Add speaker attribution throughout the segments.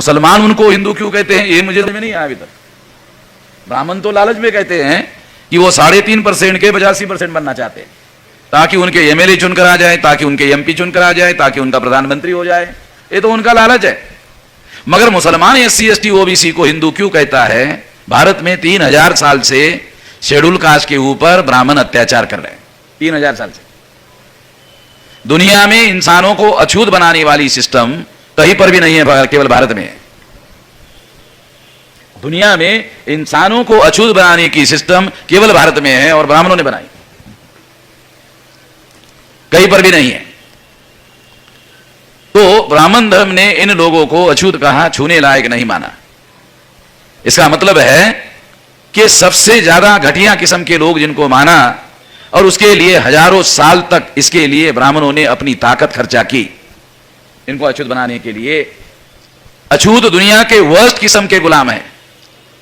Speaker 1: मुसलमान उनको हिंदू क्यों कहते हैं, ये मुझे समझ में नहीं आया अभी तक। ब्राह्मण तो लालच में कहते हैं कि वो 3.5% के 85% बनना चाहते हैं, ताकि उनके एमएलए चुनकर आ जाए, ताकि उनके एमपी चुनकर आ जाए, ताकि उनका प्रधानमंत्री हो जाए। ये तो उनका लालच है। मगर मुसलमान एससी एसटी ओबीसी को हिंदू क्यों कहता है? भारत में 3000 साल से शेड्यूल कास्ट के ऊपर ब्राह्मण अत्याचार कर रहे हैं। 3000 साल से दुनिया में इंसानों को अछूत बनाने वाली सिस्टम कहीं पर भी नहीं है, केवल भारत में है। दुनिया में इंसानों को अछूत बनाने की सिस्टम केवल भारत में है और ब्राह्मणों ने बनाई, कहीं पर भी नहीं है। तो ब्राह्मण धर्म ने इन लोगों को अछूत कहा, छूने लायक नहीं माना। इसका मतलब है कि सबसे ज्यादा घटिया किस्म के लोग जिनको माना, और उसके लिए हजारों साल तक इसके लिए ब्राह्मणों ने अपनी ताकत खर्चा की, इनको अछूत बनाने के लिए। अछूत दुनिया के वर्स्ट किस्म के गुलाम है।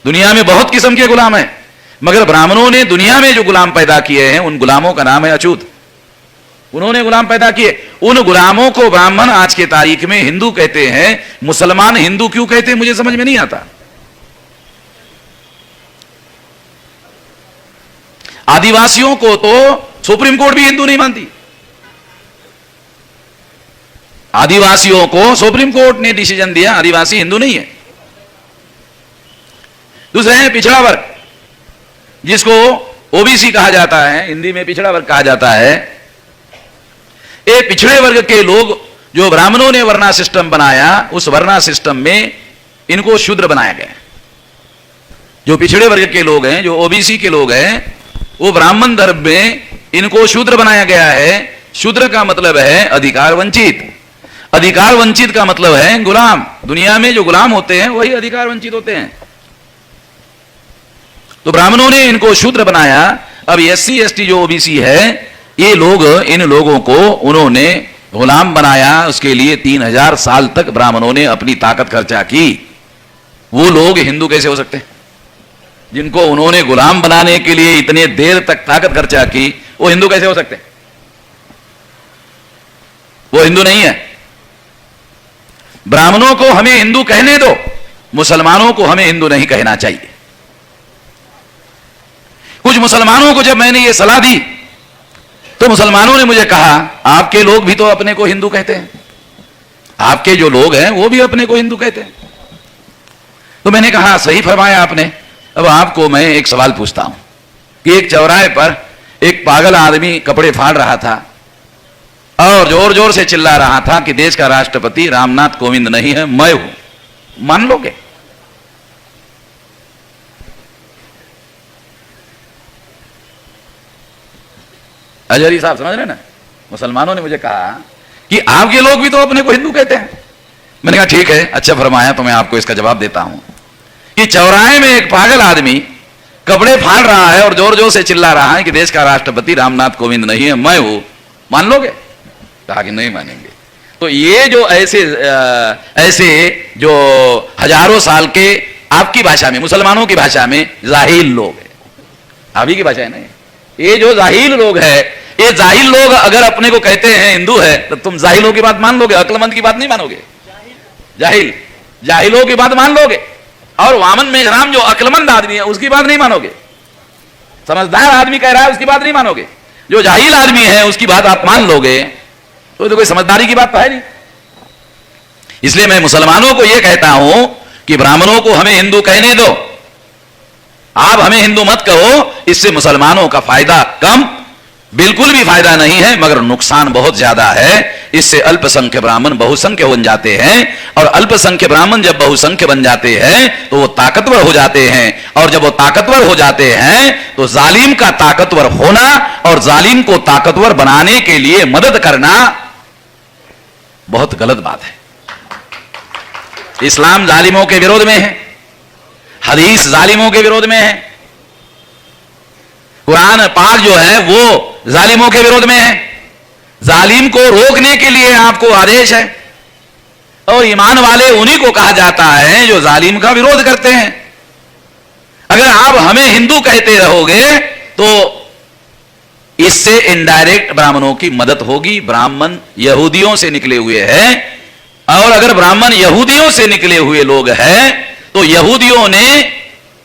Speaker 1: दुनिया में बहुत किस्म के गुलाम हैं, मगर ब्राह्मणों ने दुनिया में जो गुलाम पैदा किए हैं उन गुलामों का नाम है अछूत। उन्होंने गुलाम पैदा किए, उन गुलामों को ब्राह्मण आज के तारीख में हिंदू कहते हैं। मुसलमान हिंदू क्यों कहते हैं मुझे समझ में नहीं आता। आदिवासियों को तो सुप्रीम कोर्ट भी हिंदू नहीं मानती। आदिवासियों को सुप्रीम कोर्ट ने डिसीजन दिया आदिवासी हिंदू नहीं है। दूसरे हैं पिछड़ा वर्ग, जिसको ओबीसी कहा जाता है, हिंदी में पिछड़ा वर्ग कहा जाता है। ये पिछड़े वर्ग के लोग जो ब्राह्मणों ने वर्णा सिस्टम बनाया, उस वर्णा सिस्टम में इनको शूद्र बनाया गया। जो पिछड़े वर्ग के लोग हैं, जो ओबीसी के लोग हैं, वो ब्राह्मण धर्म में इनको शूद्र बनाया गया है। शूद्र का मतलब है अधिकार वंचित। अधिकार वंचित का मतलब है गुलाम। दुनिया में जो गुलाम होते हैं वही अधिकार वंचित होते हैं। तो ब्राह्मणों ने इनको शूद्र बनाया। अब एससी एसटी जो ओबीसी है, ये लोग, इन लोगों को उन्होंने गुलाम बनाया। उसके लिए 3000 साल तक ब्राह्मणों ने अपनी ताकत खर्चा की। वो लोग हिंदू कैसे हो सकते हैं? जिनको उन्होंने गुलाम बनाने के लिए इतने देर तक ताकत खर्चा की, वो हिंदू कैसे हो सकते हैं? वो हिंदू नहीं है। ब्राह्मणों को हमें हिंदू कहने दो, मुसलमानों को हमें हिंदू नहीं कहना चाहिए। कुछ मुसलमानों को जब मैंने ये सलाह दी तो मुसलमानों ने मुझे कहा, आपके लोग भी तो अपने को हिंदू कहते हैं, आपके जो लोग हैं वो भी अपने को हिंदू कहते हैं। तो मैंने कहा सही फरमाया आपने। अब आपको मैं एक सवाल पूछता हूं कि एक चौराहे पर एक पागल आदमी कपड़े फाड़ रहा था और जोर जोर से चिल्ला रहा था कि देश का राष्ट्रपति रामनाथ कोविंद नहीं है, मैं हूं। मान लोगे? अजहरी साहब समझ रहे ना? मुसलमानों ने मुझे कहा कि आपके लोग भी तो अपने को हिंदू कहते हैं। मैंने कहा ठीक है, अच्छा फरमाया, तो मैं आपको इसका जवाब देता हूं कि चौराहे में एक पागल आदमी कपड़े फाड़ रहा है और जोर जोर से चिल्ला रहा है कि देश का राष्ट्रपति रामनाथ कोविंद नहीं है, मैं हूं। मान लोगे? कहा कि नहीं मानेंगे। तो ये जो ऐसे जो हजारों साल के, आपकी भाषा में, मुसलमानों की भाषा में जाहिल लोग है, आप ही की भाषा है ना, ये जो जाहिल लोग है, ये जाहिल लोग अगर अपने को कहते हैं हिंदू है, तो तुम जाहिलों की बात मान लोगे, अक्लमंद की बात नहीं मानोगे। जाहिलों की बात मान लोगे, और वामन मेघराम जो अक्लमंद आदमी है उसकी बात नहीं मानोगे। समझदार आदमी कह रहा है उसकी बात नहीं मानोगे। जो जाहिल आदमी है उसकी बात आप मान लोगे, तो कोई समझदारी की बात तो है नहीं। इसलिए मैं मुसलमानों को यह कहता हूं कि ब्राह्मणों को हमें हिंदू कहने दो, आप हमें हिंदू मत कहो। इससे मुसलमानों का फायदा कम, बिल्कुल भी फायदा नहीं है, मगर नुकसान बहुत ज्यादा है। इससे अल्पसंख्य ब्राह्मण बहुसंख्य बन जाते हैं, और अल्पसंख्य ब्राह्मण जब बहुसंख्य बन जाते हैं तो वो ताकतवर हो जाते हैं, और जब वो ताकतवर हो जाते हैं तो जालिम का ताकतवर होना और जालिम को ताकतवर बनाने के लिए मदद करना बहुत गलत बात है। इस्लाम जालिमों के विरोध में है, हदीस जालिमों के विरोध में है, कुरान पाक जो है वो जालिमों के विरोध में है। जालिम को रोकने के लिए आपको आदेश है, और ईमान वाले उन्हीं को कहा जाता है जो जालिम का विरोध करते हैं। अगर आप हमें हिंदू कहते रहोगे तो इससे इनडायरेक्ट ब्राह्मणों की मदद होगी। ब्राह्मण यहूदियों से निकले हुए हैं, और अगर ब्राह्मण यहूदियों से निकले हुए लोग हैं तो यहूदियों ने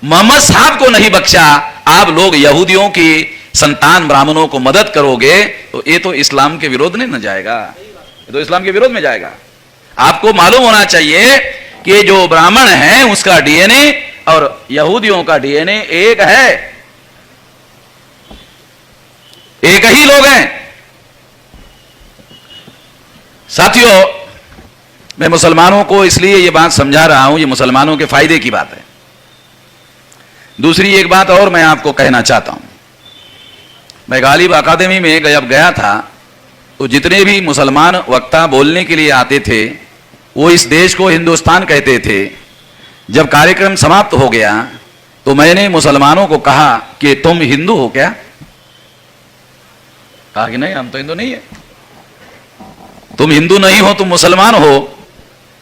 Speaker 1: मोहम्मद साहब को नहीं बख्शा, आप लोग यहूदियों की संतान ब्राह्मणों को मदद करोगे तो ये तो इस्लाम के विरोध नहीं न जाएगा, ये तो इस्लाम के विरोध में जाएगा। आपको मालूम होना चाहिए कि जो ब्राह्मण है उसका डीएनए और यहूदियों का डीएनए एक है, एक ही लोग हैं। साथियों, मैं मुसलमानों को इसलिए ये बात समझा रहा हूं, ये मुसलमानों के फायदे की बात है। दूसरी एक बात और मैं आपको कहना चाहता हूं, मैं गालिब अकादमी में जब गया था तो जितने भी मुसलमान वक्ता बोलने के लिए आते थे वो इस देश को हिंदुस्तान कहते थे। जब कार्यक्रम समाप्त हो गया तो मैंने मुसलमानों को कहा कि तुम हिंदू हो क्या? कहा कि नहीं, हम तो हिंदू नहीं है। तुम हिंदू नहीं हो, तुम मुसलमान हो,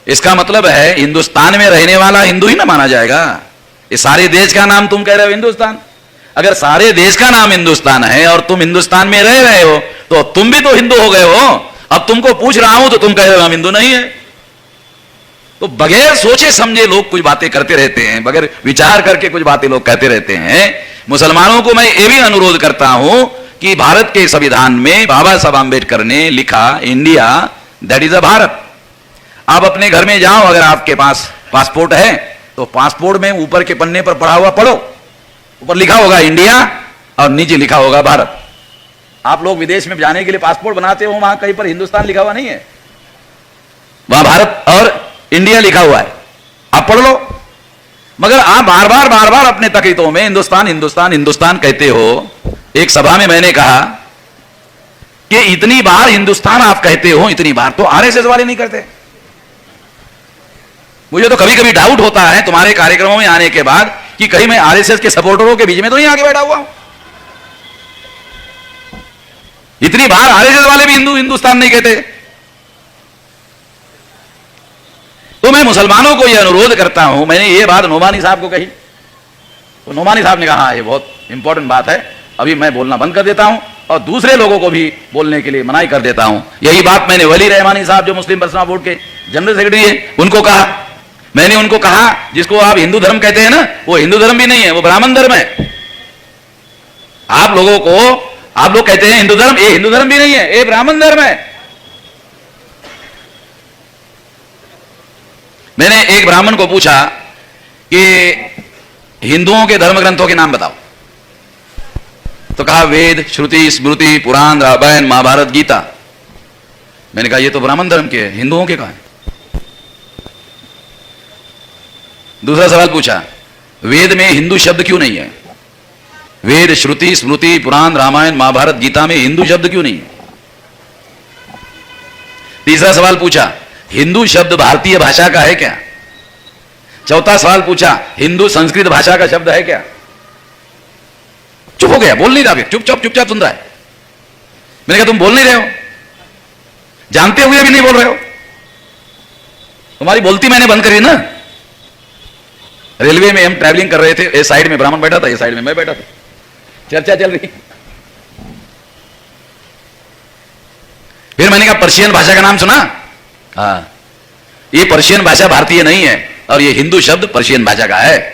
Speaker 1: इसका मतलब है हिंदुस्तान में रहने वाला हिंदू ही ना माना जाएगा। ये सारे देश का नाम तुम कह रहे हो हिंदुस्तान, अगर सारे देश का नाम हिंदुस्तान है और तुम हिंदुस्तान में रह रहे हो तो तुम भी तो हिंदू हो गए हो। अब तुमको पूछ रहा हूं तो तुम कह रहे हो हम हिंदू नहीं है। तो बगैर सोचे समझे लोग कुछ बातें करते रहते हैं, बगैर विचार करके कुछ बातें लोग कहते रहते हैं। मुसलमानों को मैं ये भी अनुरोध करता हूं कि भारत के संविधान में बाबा साहब आंबेडकर ने लिखा India that is a Bharat. आप अपने घर में जाओ, अगर आपके पास पासपोर्ट है तो पासपोर्ट में ऊपर के पन्ने पर पढ़ा हुआ पढ़ो, ऊपर लिखा होगा इंडिया और नीचे लिखा होगा भारत। आप लोग विदेश में जाने के लिए पासपोर्ट बनाते हो, वहां कहीं पर हिंदुस्तान लिखा हुआ नहीं है, वहां भारत और इंडिया लिखा हुआ है, आप पढ़ लो। मगर आप बार बार अपने तकरीरों में हिंदुस्तान हिंदुस्तान हिंदुस्तान कहते हो। एक सभा में मैंने कहा कि इतनी बार हिंदुस्तान आप कहते हो, इतनी बार तो आरएसएस वाले नहीं करते। मुझे तो कभी कभी डाउट होता है तुम्हारे कार्यक्रमों में आने के बाद कि कहीं मैं आरएसएस के सपोर्टरों के बीच में तो नहीं आके बैठा हुआ हूं। इतनी बार आरएसएस वाले भी हिंदुस्तान नहीं कहते। तो मैं मुसलमानों को यह अनुरोध करता हूं, मैंने ये बात नोमानी साहब को कही तो नोमानी साहब ने कहा हाँ, ये बहुत इंपॉर्टेंट बात है, अभी मैं बोलना बंद कर देता हूं और दूसरे लोगों को भी बोलने के लिए मनाही कर देता हूं। यही बात मैंने वली रहमानी साहब जो मुस्लिम पर्सनल बोर्ड के जनरल सेक्रेटरी है उनको कहा। मैंने उनको कहा जिसको आप हिंदू धर्म कहते हैं ना, वो हिंदू धर्म भी नहीं है, वो ब्राह्मण धर्म है। आप लोगों को आप लोग कहते हैं हिंदू धर्म, ये हिंदू धर्म भी नहीं है, ये ब्राह्मण धर्म है। मैंने एक ब्राह्मण को पूछा कि हिंदुओं के धर्म ग्रंथों के नाम बताओ, तो कहा वेद, श्रुति, स्मृति, पुराण, रामायण, महाभारत, गीता। मैंने कहा ये तो ब्राह्मण धर्म के हैं, हिंदुओं के कहां है? दूसरा सवाल पूछा वेद में हिंदू शब्द क्यों नहीं है? वेद, श्रुति, स्मृति, पुराण, रामायण, महाभारत, गीता में हिंदू शब्द क्यों नहीं है? तीसरा सवाल पूछा हिंदू शब्द भारतीय भाषा का है क्या? चौथा सवाल पूछा हिंदू संस्कृत भाषा का शब्द है क्या? चुप हो गया, बोल नहीं रहा, फिर चुपचाप सुन रहा है। मैंने कहा तुम बोल नहीं रहे हो, जानते हुए भी नहीं बोल रहे हो, तुम्हारी बोलती मैंने बंद करी ना। रेलवे में हम ट्रैवलिंग कर रहे थे, ये साइड में ब्राह्मण बैठा था, ये साइड में मैं बैठा था, चर्चा चल रही। फिर मैंने कहा पर्शियन भाषा का नाम सुना? हाँ, ये पर्शियन भाषा भारतीय नहीं है और ये हिंदू शब्द पर्शियन भाषा का है।